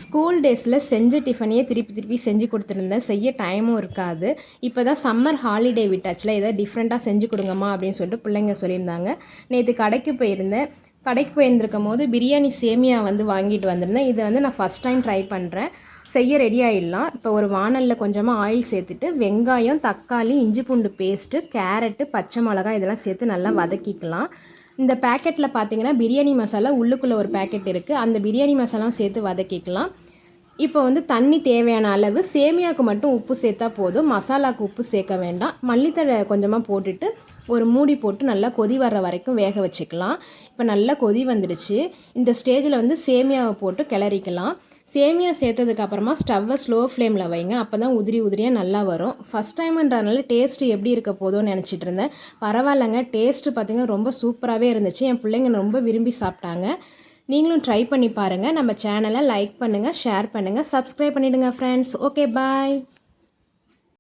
School டேஸில் செஞ்ச டிஃபனையே திருப்பி திருப்பி செஞ்சு கொடுத்துருந்தேன். செய்ய டைமும் இருக்காது. இப்போ தான் சம்மர் ஹாலிடே விட்டாச்சுல, ஏதாவது டிஃப்ரெண்ட்டாக செஞ்சு கொடுங்கம்மா அப்படின்னு சொல்லிட்டு பிள்ளைங்க சொல்லியிருந்தாங்க. நேற்று கடைக்கு போயிருந்தேன். கடைக்கு போயிருந்திருக்கும் போது பிரியாணி சேமியா வந்து வாங்கிட்டு வந்திருந்தேன். இதை வந்து நான் ஃபஸ்ட் டைம் ட்ரை பண்ணுறேன். செய்ய ரெடி ஆகிடலாம். இப்போ ஒரு வானலில் கொஞ்சமாக ஆயில் சேர்த்துட்டு வெங்காயம், தக்காளி, இஞ்சி பூண்டு பேஸ்ட்டு, கேரட்டு, பச்சை மிளகாய் இதெல்லாம் சேர்த்து நல்லா வதக்கிக்கலாம். இந்த பேக்கெட்டில் பார்த்தீங்கன்னா பிரியாணி மசாலா உள்ளுக்குள்ளே ஒரு பேக்கெட் இருக்குது. அந்த பிரியாணி மசாலாவும் சேர்த்து வதக்கிக்கலாம். இப்போ வந்து தண்ணி தேவையான அளவு, சேமியாவுக்கு மட்டும் உப்பு சேர்த்தா போதும், மசாலாவுக்கு உப்பு சேர்க்க வேண்டாம். மல்லித்தழை கொஞ்சமாக போட்டுட்டு ஒரு மூடி போட்டு நல்லா கொதி வர்ற வரைக்கும் வேக வச்சுக்கலாம். இப்போ நல்லா கொதி வந்துடுச்சு. இந்த ஸ்டேஜில் வந்து சேமியாவை போட்டு கிளறிக்கலாம். சேமியா சேர்த்ததுக்கப்புறமா ஸ்டவ்வை ஸ்லோ ஃப்ளேமில் வைங்க. அப்போ தான் உதிரி உதிரியாக நல்லா வரும். ஃபஸ்ட் டைம்ன்றதுனால டேஸ்ட்டு எப்படி இருக்க போதும்னு நினச்சிட்டு இருந்தேன். பரவாயில்லைங்க, டேஸ்ட்டு பார்த்திங்கன்னா ரொம்ப சூப்பராகவே இருந்துச்சு. என் பிள்ளைங்க ரொம்ப விரும்பி சாப்பிட்டாங்க. நீங்களும் ட்ரை பண்ணி பாருங்கள். நம்ம சேனலை லைக் பண்ணுங்கள், ஷேர் பண்ணுங்கள், சப்ஸ்கிரைப் பண்ணிவிடுங்க ஃப்ரெண்ட்ஸ். ஓகே, பாய்.